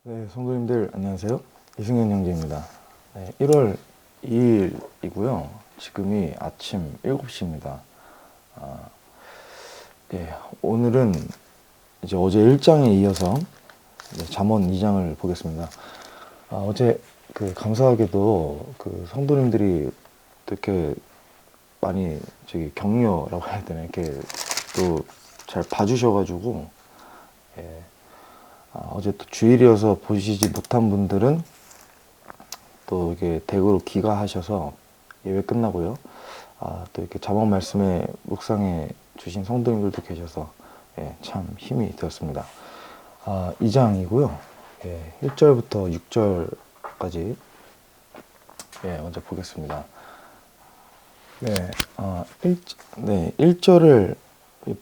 네, 성도님들 안녕하세요. 이승현 형제입니다. 네, 1월 2일이고요. 지금이 아침 7시입니다. 예, 오늘은 이제 어제 1장에 이어서 잠언 2장을 보겠습니다. 어제 감사하게도 성도님들이 또 이렇게 많이 격려라고 해야 되나 이렇게 또 잘 봐주셔가지고 예, 어제 또 주일이어서 보시지 못한 분들은 또 이게 댁으로 귀가하셔서 예배 끝나고요. 또 이렇게 잠언 말씀에 묵상해 주신 성도님들도 계셔서 참 힘이 되었습니다. 2장이고요. 1절부터 6절까지 먼저 보겠습니다. 네, 1절을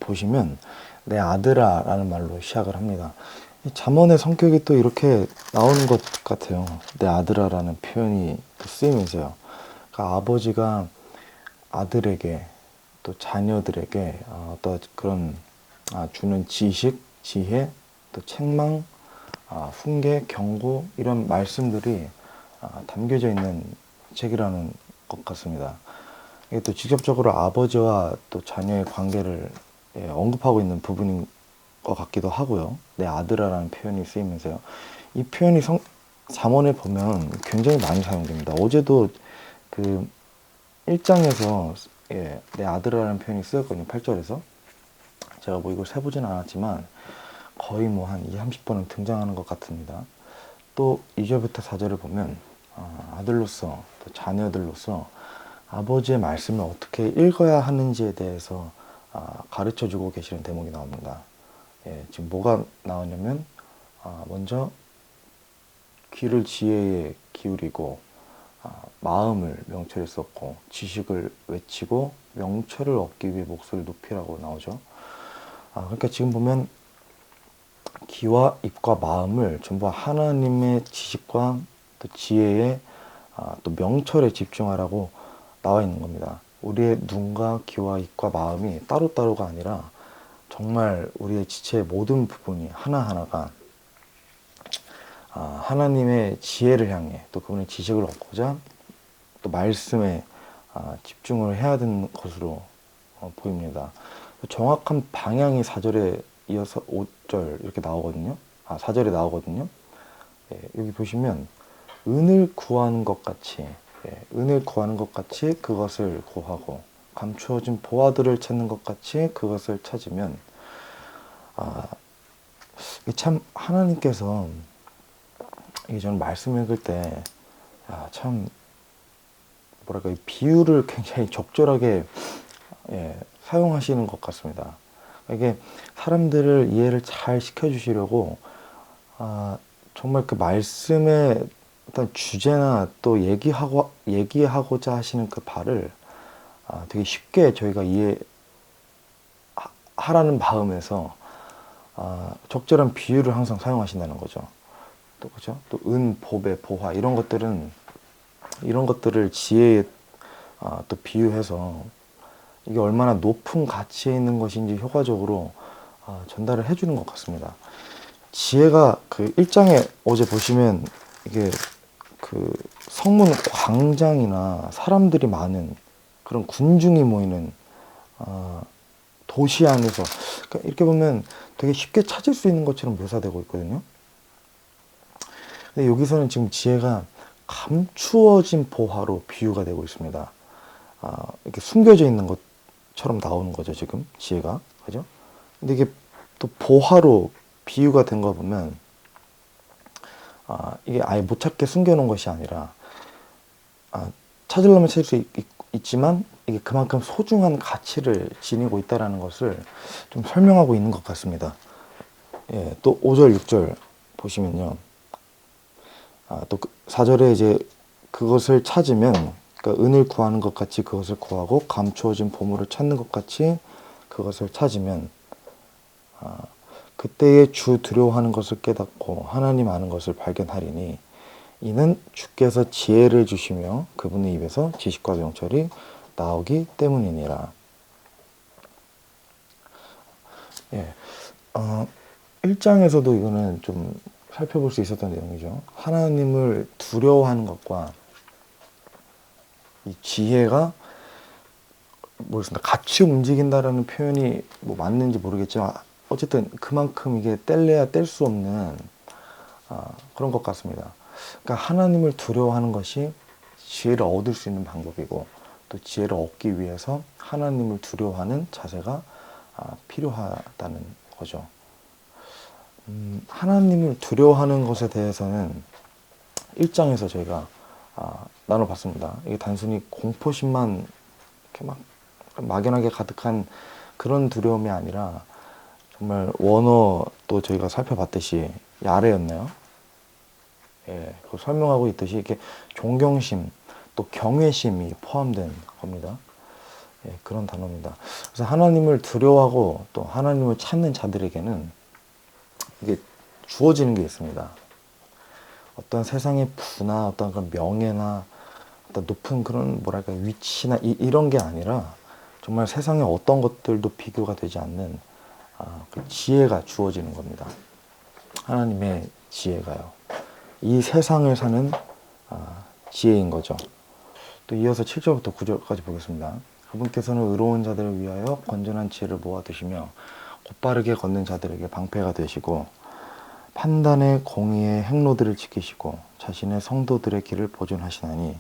보시면 내 아들아 라는 말로 시작을 합니다. 이 잠언의 성격이 또 이렇게 나오는 것 같아요. 내 아들아 라는 표현이 쓰이면서요. 그러니까 아버지가 아들에게 또 자녀들에게 어떤 그런 주는 지식, 지혜, 또 책망, 훈계, 경고 이런 말씀들이 담겨져 있는 책이라는 것 같습니다. 이게 또 직접적으로 아버지와 또 자녀의 관계를 언급하고 있는 부분인 것 같기도 하고요. 내 아들아라는 표현이 쓰이면서요. 이 표현이 잠언에 보면 굉장히 많이 사용됩니다. 어제도 그 1장에서 내 아들아라는 표현이 쓰였거든요. 8절에서. 제가 뭐 이걸 세보진 않았지만 거의 뭐 한 20, 30번은 등장하는 것 같습니다. 또 2절부터 4절을 보면 아들로서 또 자녀들로서 아버지의 말씀을 어떻게 읽어야 하는지에 대해서 가르쳐 주고 계시는 대목이 나옵니다. 지금 뭐가 나오냐면 먼저 귀를 지혜에 기울이고 마음을 명철에 쏟고 지식을 외치고 명철을 얻기 위해 목소리를 높이라고 나오죠. 그러니까 지금 보면 귀와 입과 마음을 전부 하나님의 지식과 또 지혜에 또 명철에 집중하라고 나와 있는 겁니다. 우리의 눈과 귀와 입과 마음이 따로따로가 아니라 정말 우리의 지체의 모든 부분이 하나하나가 하나님의 지혜를 향해 또 그분의 지식을 얻고자 또 말씀에 집중을 해야 되는 것으로 보입니다. 정확한 방향이 4절에 이어서 5절 이렇게 나오거든요. 4절에 나오거든요. 여기 보시면 은을 구하는 것 같이 은을 구하는 것 같이 그것을 구하고 감추어진 보화들을 찾는 것 같이 그것을 찾으면 참 하나님께서 저는 말씀 읽을 때 참 뭐랄까 이 비유를 굉장히 적절하게 사용하시는 것 같습니다. 이게 사람들을 이해를 잘 시켜주시려고 정말 그 말씀의 어떤 주제나 또 얘기하고자 하시는 그 바를 되게 쉽게 저희가 이해하라는 마음에서 적절한 비유를 항상 사용하신다는 거죠. 또 그죠? 또 은, 보배, 보화 이런 것들을 지혜에 또 비유해서 이게 얼마나 높은 가치에 있는 것인지 효과적으로 전달을 해주는 것 같습니다. 지혜가 그 1장에 어제 보시면 이게 그 성문 광장이나 사람들이 많은 그런 군중이 모이는 도시 안에서 그러니까 이렇게 보면 되게 쉽게 찾을 수 있는 것처럼 묘사되고 있거든요. 근데 여기서는 지금 지혜가 감추어진 보화로 비유가 되고 있습니다. 이렇게 숨겨져 있는 것처럼 나오는 거죠, 지금 지혜가. 그죠? 근데 이게 또 보화로 비유가 된 거 보면 이게 아예 못 찾게 숨겨놓은 것이 아니라 찾으려면 찾을 수 있지만 이게 그만큼 소중한 가치를 지니고 있다는 것을 좀 설명하고 있는 것 같습니다. 또 5절, 6절 보시면요. 또 4절에 이제 그것을 찾으면 그러니까 은을 구하는 것 같이 그것을 구하고 감추어진 보물을 찾는 것 같이 그것을 찾으면 그때의 주 두려워하는 것을 깨닫고 하나님 아는 것을 발견하리니 이는 주께서 지혜를 주시며 그분의 입에서 지식과 명철이 나오기 때문이니라. 1장에서도 이거는 좀 살펴볼 수 있었던 내용이죠. 하나님을 두려워하는 것과 이 지혜가 모르겠습니다. 같이 움직인다라는 표현이 뭐 맞는지 모르겠지만 어쨌든 그만큼 이게 뗄래야 뗄 수 없는 그런 것 같습니다. 그러니까 하나님을 두려워하는 것이 지혜를 얻을 수 있는 방법이고 또 지혜를 얻기 위해서 하나님을 두려워하는 자세가 필요하다는 거죠. 하나님을 두려워하는 것에 대해서는 1장에서 저희가 나눠봤습니다. 이게 단순히 공포심만 이렇게 막 막연하게 가득한 그런 두려움이 아니라 정말 원어도 저희가 살펴봤듯이 야레였나요? 예, 그 설명하고 있듯이 이렇게 존경심 또 경외심이 포함된 겁니다. 예, 그런 단어입니다. 그래서 하나님을 두려워하고 또 하나님을 찾는 자들에게는 이게 주어지는 게 있습니다. 어떤 세상의 부나 어떤 그런 명예나 어떤 높은 그런 뭐랄까 위치나 이런 게 아니라 정말 세상의 어떤 것들도 비교가 되지 않는 그 지혜가 주어지는 겁니다. 하나님의 지혜가요. 이 세상을 사는 지혜인 거죠. 또 이어서 7절부터 9절까지 보겠습니다. 그분께서는 의로운 자들을 위하여 건전한 지혜를 모아두시며 곧바르게 걷는 자들에게 방패가 되시고 판단의 공의의 행로들을 지키시고 자신의 성도들의 길을 보존하시나니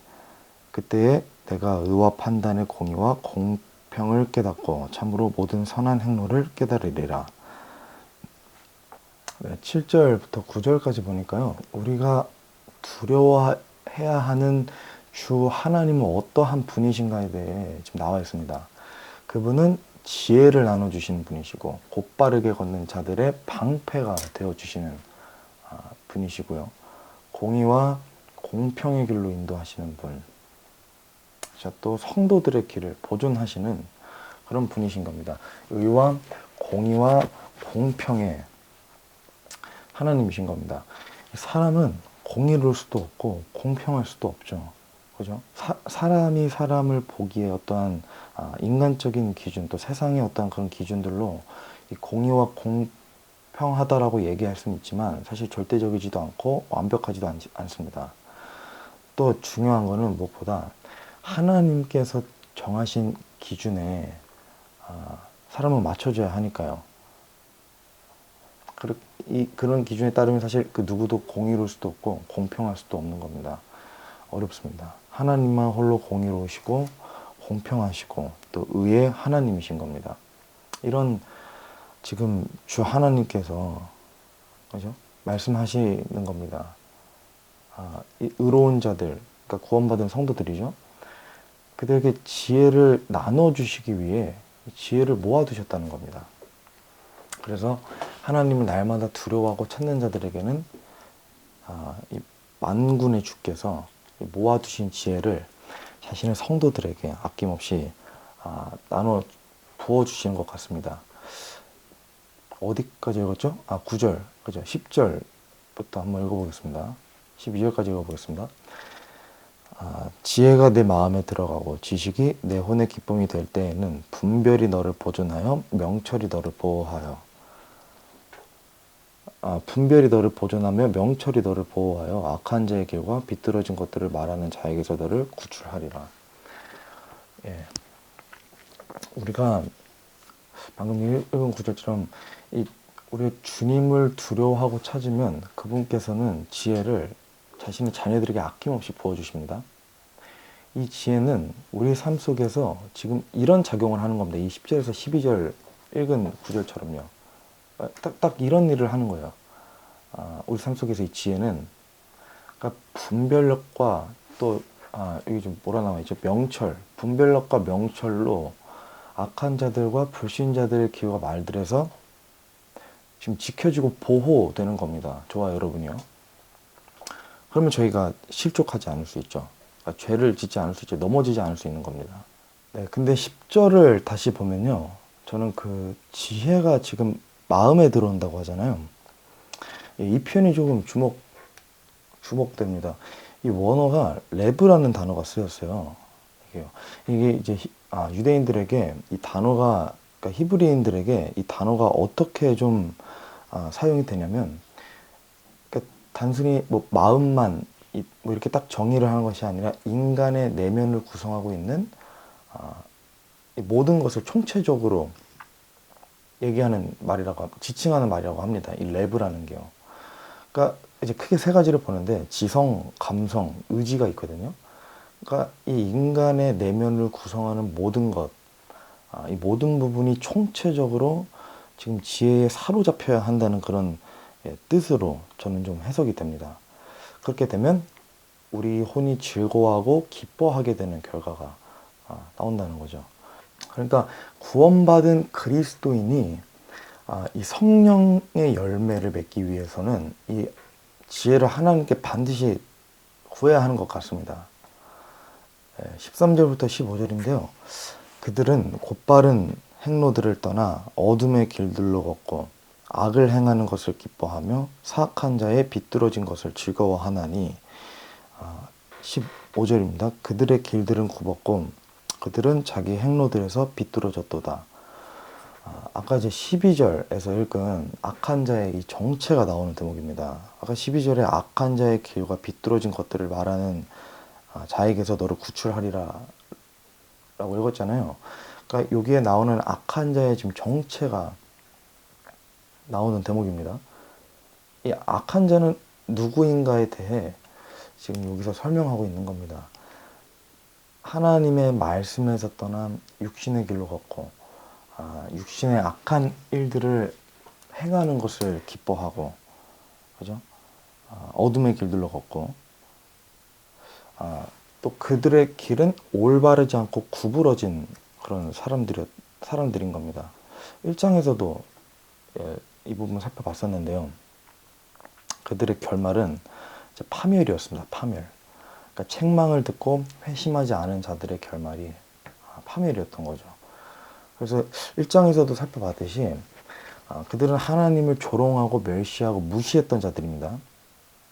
그때에 내가 의와 판단의 공의와 공평을 깨닫고 참으로 모든 선한 행로를 깨달으리라. 네, 7절부터 9절까지 보니까요. 우리가 두려워해야 하는 주 하나님은 어떠한 분이신가에 대해 지금 나와 있습니다. 그분은 지혜를 나눠주시는 분이시고 곧바르게 걷는 자들의 방패가 되어주시는 분이시고요. 공의와 공평의 길로 인도하시는 분, 또 성도들의 길을 보존하시는 그런 분이신 겁니다. 의와 공의와 공평의 하나님이신 겁니다. 사람은 공의로울 수도 없고 공평할 수도 없죠. 그죠? 사람이 사람을 보기에 어떠한 인간적인 기준, 또 세상의 어떠한 그런 기준들로 이 공의와 공평하다라고 얘기할 수는 있지만 사실 절대적이지도 않고 완벽하지도 않습니다. 또 중요한 거는 무엇보다 하나님께서 정하신 기준에 사람은 맞춰줘야 하니까요. 그런 기준에 따르면 사실 그 누구도 공의로울 수도 없고 공평할 수도 없는 겁니다. 어렵습니다. 하나님만 홀로 공의로우시고 공평하시고 또 의의 하나님이신 겁니다. 이런 지금 주 하나님께서 그죠? 말씀하시는 겁니다. 이 의로운 자들, 그러니까 구원받은 성도들이죠. 그들에게 지혜를 나눠주시기 위해 지혜를 모아두셨다는 겁니다. 그래서 하나님을 날마다 두려워하고 찾는 자들에게는 이 만군의 주께서 모아두신 지혜를 자신의 성도들에게 아낌없이 나눠 부어주시는 것 같습니다. 어디까지 읽었죠? 9절, 그죠? 10절부터 한번 읽어보겠습니다. 12절까지 읽어보겠습니다. 지혜가 내 마음에 들어가고 지식이 내 혼의 기쁨이 될 때에는 분별이 너를 보존하여 명철이 너를 보호하여 분별이 너를 보존하며 명철이 너를 보호하여 악한 자의 길과 비뚤어진 것들을 말하는 자에게서 너를 구출하리라. 예. 우리가 방금 읽은 구절처럼 우리 주님을 두려워하고 찾으면 그분께서는 지혜를 자신의 자녀들에게 아낌없이 부어주십니다. 이 지혜는 우리 삶 속에서 지금 이런 작용을 하는 겁니다. 이 10절에서 12절 읽은 구절처럼요. 딱 이런 일을 하는 거예요. 우리 삶 속에서 이 지혜는 그러니까 분별력과 또 여기 좀 뭐라 나와 있죠? 명철, 분별력과 명철로 악한 자들과 불신자들의 기와 말들에서 지금 지켜지고 보호되는 겁니다. 저와 여러분이요. 그러면 저희가 실족하지 않을 수 있죠. 그러니까 죄를 짓지 않을 수 있죠. 넘어지지 않을 수 있는 겁니다. 네, 근데 10절을 다시 보면요. 저는 그 지혜가 지금 마음에 들어온다고 하잖아요. 이 표현이 조금 주목됩니다. 이 원어가 레브라는 단어가 쓰였어요. 이게 이제 유대인들에게 이 단어가, 그러니까 히브리인들에게 이 단어가 어떻게 좀 사용이 되냐면, 그러니까 단순히 뭐 마음만 뭐 이렇게 딱 정의를 하는 것이 아니라 인간의 내면을 구성하고 있는 이 모든 것을 총체적으로 얘기하는 말이라고, 지칭하는 말이라고 합니다. 이 랩이라는 게요. 그러니까 이제 크게 세 가지를 보는데 지성, 감성, 의지가 있거든요. 그러니까 이 인간의 내면을 구성하는 모든 것, 이 모든 부분이 총체적으로 지금 지혜에 사로잡혀야 한다는 그런 뜻으로 저는 좀 해석이 됩니다. 그렇게 되면 우리 혼이 즐거워하고 기뻐하게 되는 결과가 나온다는 거죠. 그러니까 구원받은 그리스도인이 이 성령의 열매를 맺기 위해서는 이 지혜를 하나님께 반드시 구해야 하는 것 같습니다. 13절부터 15절인데요. 그들은 곧바른 행로들을 떠나 어둠의 길들로 걷고 악을 행하는 것을 기뻐하며 사악한 자의 비뚤어진 것을 즐거워하나니 15절입니다. 그들의 길들은 굽었고 그들은 자기 행로들에서 비뚤어졌도다. 아까 이제 12절에서 읽은 악한 자의 이 정체가 나오는 대목입니다. 아까 12절에 악한 자의 길과 비뚤어진 것들을 말하는 자에게서 너를 구출하리라 라고 읽었잖아요. 그러니까 여기에 나오는 악한 자의 지금 정체가 나오는 대목입니다. 이 악한 자는 누구인가에 대해 지금 여기서 설명하고 있는 겁니다. 하나님의 말씀에서 떠난 육신의 길로 걷고 육신의 악한 일들을 행하는 것을 기뻐하고, 그죠? 어둠의 길들로 걷고, 또 그들의 길은 올바르지 않고 구부러진 그런 사람들인 겁니다. 1장에서도 이 부분 살펴봤었는데요. 그들의 결말은 파멸이었습니다. 파멸. 그러니까 책망을 듣고 회심하지 않은 자들의 결말이 파멸이었던 거죠. 그래서 1장에서도 살펴봤듯이 그들은 하나님을 조롱하고 멸시하고 무시했던 자들입니다.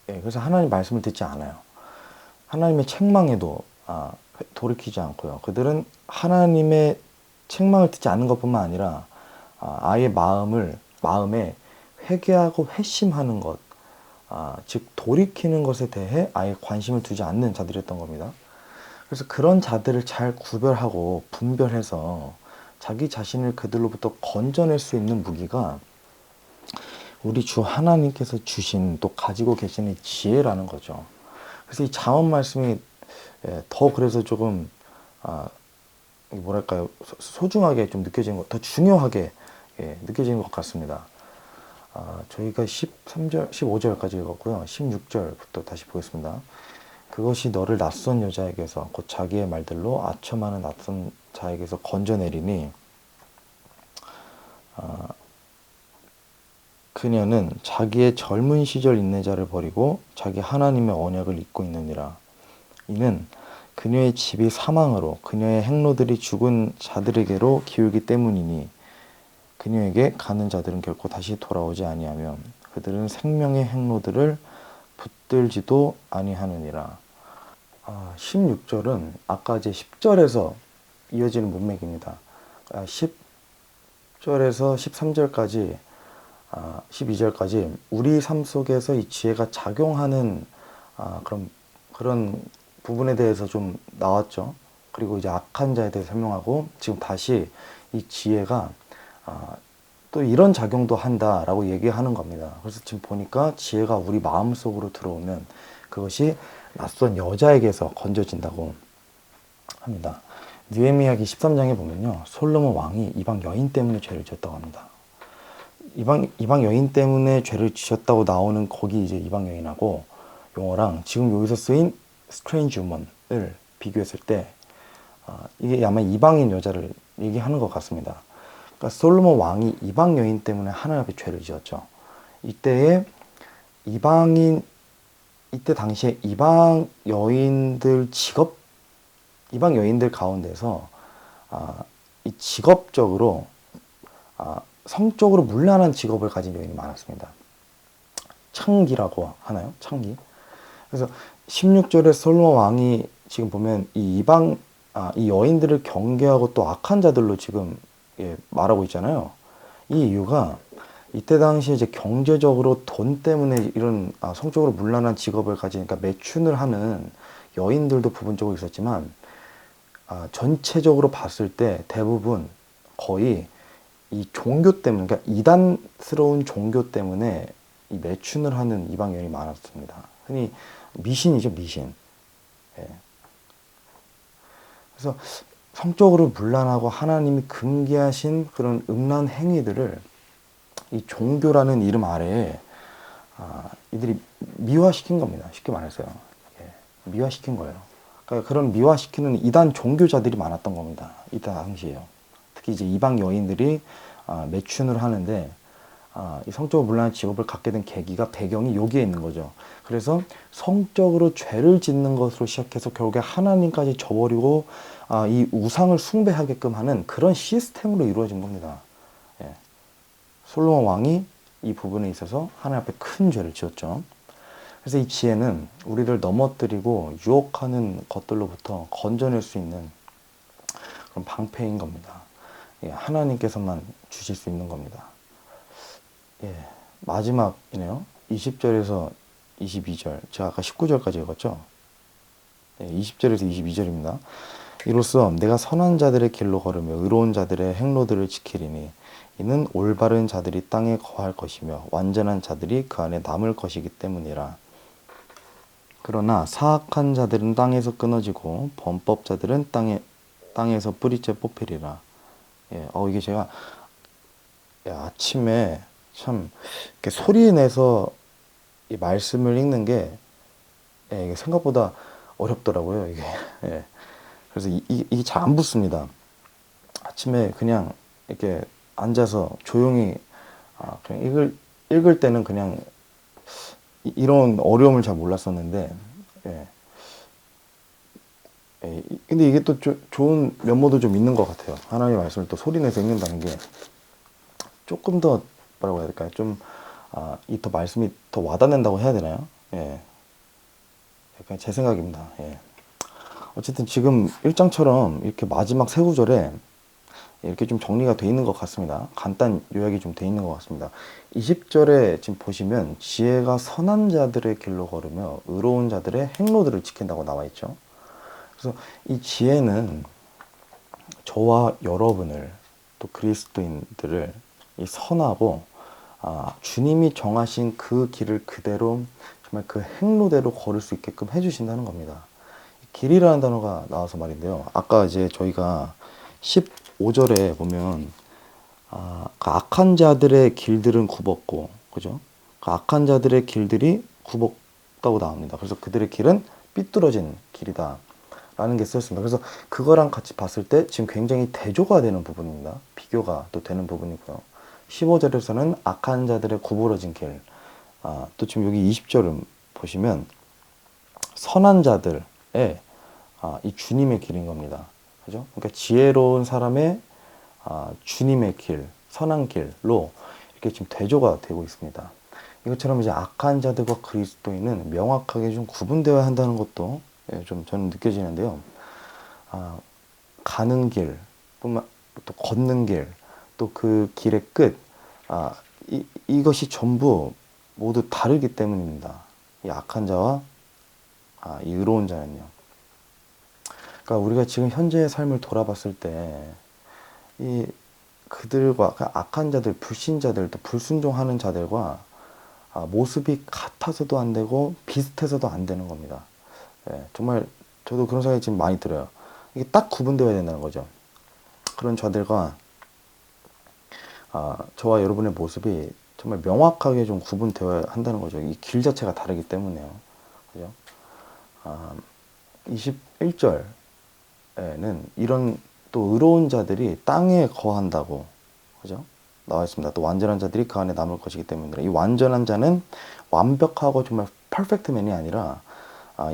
그래서 하나님 말씀을 듣지 않아요. 하나님의 책망에도 돌이키지 않고요. 그들은 하나님의 책망을 듣지 않는 것뿐만 아니라 아예 마음에 회개하고 회심하는 것, 즉 돌이키는 것에 대해 아예 관심을 두지 않는 자들이었던 겁니다. 그래서 그런 자들을 잘 구별하고 분별해서 자기 자신을 그들로부터 건져낼 수 있는 무기가 우리 주 하나님께서 주신, 또 가지고 계시는 지혜라는 거죠. 그래서 이 잠언 말씀이 더 그래서 조금 뭐랄까요, 소중하게 좀 느껴지는 것, 더 중요하게 느껴지는 것 같습니다. 저희가 13절, 15절까지 읽었고요. 16절부터 다시 보겠습니다. 그것이 너를 낯선 여자에게서 곧 자기의 말들로 아첨하는 낯선 자에게서 건져내리니 그녀는 자기의 젊은 시절 인내자를 버리고 자기 하나님의 언약을 잊고 있느니라. 이는 그녀의 집이 사망으로 그녀의 행로들이 죽은 자들에게로 기울기 때문이니 그녀에게 가는 자들은 결코 다시 돌아오지 아니하며 그들은 생명의 행로들을 붙들지도 아니하느니라. 16절은 아까 이제 10절에서 이어지는 문맥입니다. 10절에서 13절까지 12절까지 우리 삶 속에서 이 지혜가 작용하는 그런 부분에 대해서 좀 나왔죠. 그리고 이제 악한 자에 대해 설명하고 지금 다시 이 지혜가 또 이런 작용도 한다라고 얘기하는 겁니다. 그래서 지금 보니까 지혜가 우리 마음속으로 들어오면 그것이 낯선 여자에게서 건져진다고 합니다. 느헤미야기 13장에 보면요, 솔로몬 왕이 이방 여인 때문에 죄를 지었다고 합니다. 이방 여인 때문에 죄를 지었다고 나오는 거기 이제 이방 여인하고 용어랑 지금 여기서 쓰인 strange woman을 비교했을 때 이게 아마 이방인 여자를 얘기하는 것 같습니다. 그러니까 솔로몬 왕이 이방 여인 때문에 하나님 앞에 죄를 지었죠. 이때 당시에 이방 여인들 가운데서 이 직업적으로 성적으로 문란한 직업을 가진 여인이 많았습니다. 창기라고 하나요? 창기. 그래서 16절에 솔로몬 왕이 지금 보면 이 여인들을 경계하고 또 악한 자들로 지금 말하고 있잖아요. 이 이유가 이때 당시에 이제 경제적으로 돈 때문에 이런 성적으로 문란한 직업을 가지니까 매춘을 하는 여인들도 부분적으로 있었지만 전체적으로 봤을 때 대부분 거의 이 종교 때문에, 그러니까 이단스러운 종교 때문에 이 매춘을 하는 이방 여인이 많았습니다. 흔히 미신이죠, 미신. 예. 그래서 성적으로 문란하고 하나님이 금기하신 그런 음란 행위들을 이 종교라는 이름 아래에 이들이 미화시킨 겁니다. 쉽게 말해서요. 예. 미화시킨 거예요. 그러니까 그런 미화시키는 이단 종교자들이 많았던 겁니다. 이때 당시에요. 특히 이제 이방 여인들이 매춘을 하는데 이 성적으로 문란한 직업을 갖게 된 계기가 배경이 여기에 있는 거죠. 그래서 성적으로 죄를 짓는 것으로 시작해서 결국에 하나님까지 저버리고 이 우상을 숭배하게끔 하는 그런 시스템으로 이루어진 겁니다. 예. 솔로몬 왕이 이 부분에 있어서 하나님 앞에 큰 죄를 지었죠. 그래서 이 지혜는 우리를 넘어뜨리고 유혹하는 것들로부터 건져낼 수 있는 그런 방패인 겁니다. 예, 하나님께서만 주실 수 있는 겁니다. 예, 마지막이네요. 20절에서 22절. 제가 아까 19절까지 읽었죠? 예, 20절에서 22절입니다. 이로써 내가 선한 자들의 길로 걸으며 의로운 자들의 행로들을 지키리니 이는 올바른 자들이 땅에 거할 것이며 완전한 자들이 그 안에 남을 것이기 때문이라. 그러나 사악한 자들은 땅에서 끊어지고 범법자들은 땅에서 뿌리째 뽑히리라. 예, 이게 제가 아침에 참 이렇게 소리 내서 이 말씀을 읽는 게 이게 생각보다 어렵더라고요. 이게. 예. 그래서 이게 잘 안 붙습니다. 아침에 그냥 이렇게 앉아서 조용히 그냥 읽을 때는 그냥 이런 어려움을 잘 몰랐었는데, 예. 예. 근데 이게 또 좋은 면모도 좀 있는 것 같아요. 하나님의 말씀을 또 소리내서 읽는다는 게 조금 더 뭐라고 해야 될까요? 좀 이 더 말씀이 더 와닿는다고 해야 되나요? 예. 약간 제 생각입니다. 예. 어쨌든 지금 1장처럼 이렇게 마지막 세 구절에 이렇게 좀 정리가 돼 있는 것 같습니다. 간단 요약이 좀 돼 있는 것 같습니다. 20절에 지금 보시면 지혜가 선한 자들의 길로 걸으며 의로운 자들의 행로들을 지킨다고 나와 있죠. 그래서 이 지혜는 저와 여러분을 또 그리스도인들을 이 선하고 주님이 정하신 그 길을 그대로 정말 그 행로대로 걸을 수 있게끔 해주신다는 겁니다. 길이라는 단어가 나와서 말인데요. 아까 이제 저희가 15절에 보면 그 악한 자들의 길들은 굽었고, 그죠? 그 악한 자들의 길들이 굽었다고 나옵니다. 그래서 그들의 길은 삐뚤어진 길이다 라는 게 쓰였습니다. 그래서 그거랑 같이 봤을 때 지금 굉장히 대조가 되는 부분입니다. 비교가 또 되는 부분이고요. 15절에서는 악한 자들의 구부러진 길, 또 지금 여기 20절을 보시면 선한 자들의 이 주님의 길인 겁니다. 그죠? 그러니까 지혜로운 사람의 주님의 길, 선한 길로 이렇게 지금 대조가 되고 있습니다. 이것처럼 이제 악한 자들과 그리스도인은 명확하게 좀 구분되어야 한다는 것도 좀 저는 느껴지는데요. 가는 길, 또 걷는 길, 또 그 길의 끝, 이것이 전부 모두 다르기 때문입니다. 이 악한 자와 이 의로운 자는요. 그러니까 우리가 지금 현재의 삶을 돌아봤을 때 이 그들과 악한 자들, 불신자들, 또 불순종하는 자들과 모습이 같아서도 안 되고 비슷해서도 안 되는 겁니다. 예, 정말 저도 그런 생각이 지금 많이 들어요. 이게 딱 구분되어야 된다는 거죠. 그런 자들과 저와 여러분의 모습이 정말 명확하게 좀 구분되어야 한다는 거죠. 이 길 자체가 다르기 때문에요. 그죠? 21절에는 이런 또 의로운 자들이 땅에 거한다고, 그죠? 나와 있습니다. 또 완전한 자들이 그 안에 남을 것이기 때문에 이 완전한 자는 완벽하고 정말 퍼펙트맨이 아니라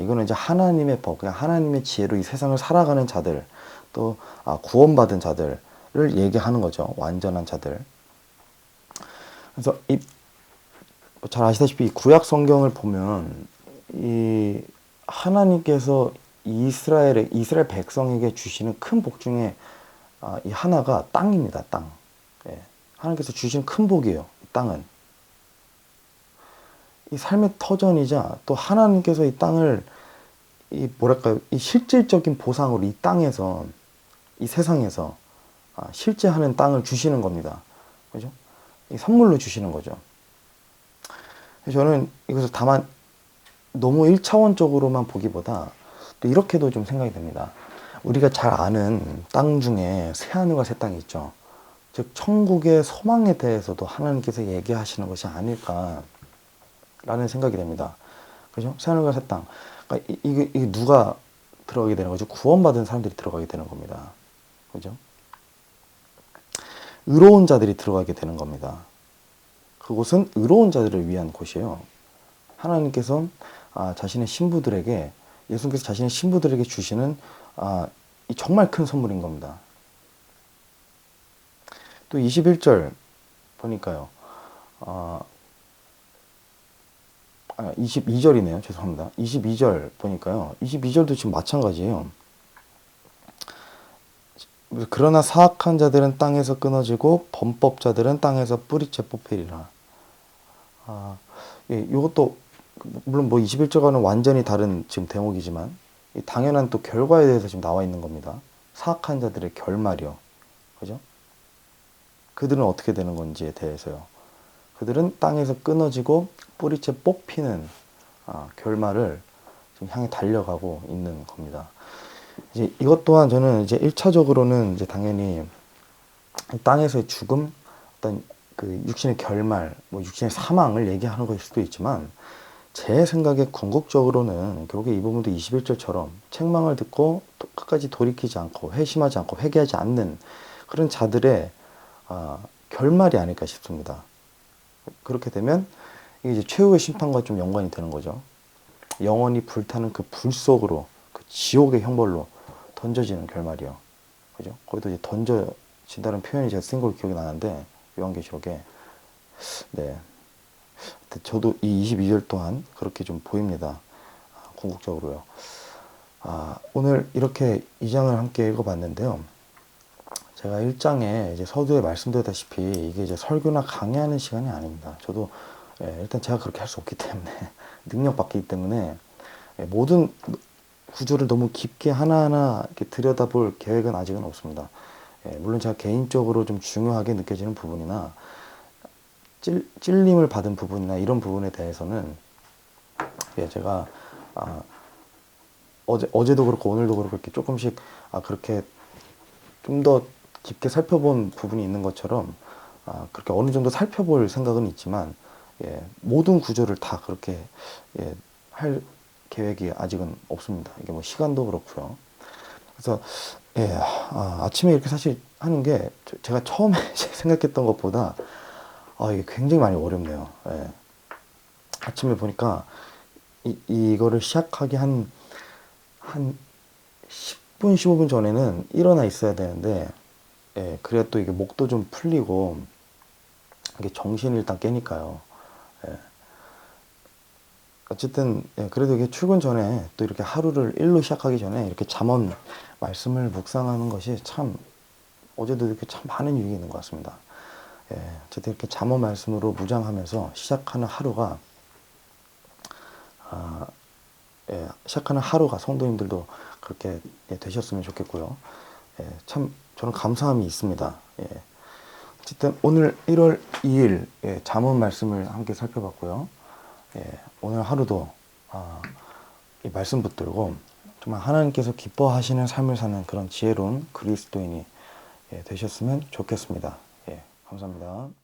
이거는 이제 하나님의 법, 그냥 하나님의 지혜로 이 세상을 살아가는 자들, 또 구원받은 자들을 얘기하는 거죠. 완전한 자들. 그래서 잘 아시다시피 이 구약 성경을 보면 이 하나님께서 이스라엘 백성에게 주시는 큰 복 중에 이 하나가 땅입니다. 땅. 예. 하나님께서 주신 큰 복이에요. 땅은 이 삶의 터전이자 또 하나님께서 이 땅을 이 뭐랄까요, 이 실질적인 보상으로 이 땅에서, 이 세상에서 실제 하는 땅을 주시는 겁니다. 그죠? 이 선물로 주시는 거죠. 저는 이것을 다만 너무 1차원적으로만 보기보다 또 이렇게도 좀 생각이 됩니다. 우리가 잘 아는 땅 중에 새하늘과 새 땅이 있죠. 즉 천국의 소망에 대해서도 하나님께서 얘기하시는 것이 아닐까라는 생각이 됩니다. 그죠? 새하늘과 새 땅. 그러니까 이게 누가 들어가게 되는 거죠? 구원받은 사람들이 들어가게 되는 겁니다. 그죠? 의로운 자들이 들어가게 되는 겁니다. 그곳은 의로운 자들을 위한 곳이에요. 하나님께서 자신의 신부들에게, 예수님께서 자신의 신부들에게 주시는 이 정말 큰 선물인 겁니다. 또 21절 보니까요. 22절이네요. 죄송합니다. 22절 보니까요. 22절도 지금 마찬가지예요. 그러나 사악한 자들은 땅에서 끊어지고 범법자들은 땅에서 뿌리째 뽑히리라. 예, 이것도 물론 뭐 21절과는 완전히 다른 지금 대목이지만 이 당연한 또 결과에 대해서 지금 나와 있는 겁니다. 사악한 자들의 결말이요. 그죠? 그들은 어떻게 되는 건지에 대해서요. 그들은 땅에서 끊어지고 뿌리째 뽑히는 결말을 지금 향해 달려가고 있는 겁니다. 이제 이것 또한 저는 이제 1차적으로는 이제 당연히 땅에서의 죽음, 어떤 그 육신의 결말, 뭐 육신의 사망을 얘기하는 것일 수도 있지만 제 생각에 궁극적으로는 결국에 이 부분도 21절처럼 책망을 듣고 끝까지 돌이키지 않고 회심하지 않고 회개하지 않는 그런 자들의 결말이 아닐까 싶습니다. 그렇게 되면 이게 이제 최후의 심판과 좀 연관이 되는 거죠. 영원히 불타는 그 불 속으로, 그 지옥의 형벌로 던져지는 결말이요. 그죠? 거기도 이제 던져진다는 표현이 제가 쓴 걸로 기억이 나는데, 요한계시록에. 네. 저도 이 22절 또한 그렇게 좀 보입니다. 궁극적으로요. 오늘 이렇게 2장을 함께 읽어봤는데요. 제가 1장에 이제 서두에 말씀드렸다시피 이게 이제 설교나 강의하는 시간이 아닙니다. 저도 일단 제가 그렇게 할 수 없기 때문에 능력 받기 때문에 모든 구조를 너무 깊게 하나하나 이렇게 들여다볼 계획은 아직은 없습니다. 물론 제가 개인적으로 좀 중요하게 느껴지는 부분이나 찔림을 받은 부분이나 이런 부분에 대해서는 제가 어제도 그렇고 오늘도 그렇고 이렇게 조금씩 그렇게 좀 더 깊게 살펴본 부분이 있는 것처럼 그렇게 어느 정도 살펴볼 생각은 있지만 모든 구조를 다 그렇게 할 계획이 아직은 없습니다. 이게 뭐 시간도 그렇고요. 그래서 아침에 이렇게 사실 하는 게 제가 처음에 생각했던 것보다 이게 굉장히 많이 어렵네요. 아침에 보니까 이거를 시작하기 한 10분, 15분 전에는 일어나 있어야 되는데, 그래야 또 이게 목도 좀 풀리고, 이게 정신이 일단 깨니까요. 어쨌든, 그래도 이게 출근 전에 또 이렇게 하루를 일로 시작하기 전에 이렇게 잠언 말씀을 묵상하는 것이 참, 어제도 이렇게 참 많은 유익이 있는 것 같습니다. 어쨌든 이렇게 잠언 말씀으로 무장하면서 시작하는 하루가, 성도님들도 그렇게 되셨으면 좋겠고요. 참 저는 감사함이 있습니다. 어쨌든 오늘 1월 2일 잠언 말씀을 함께 살펴봤고요. 오늘 하루도 이 말씀 붙들고 정말 하나님께서 기뻐하시는 삶을 사는 그런 지혜로운 그리스도인이 되셨으면 좋겠습니다. 감사합니다.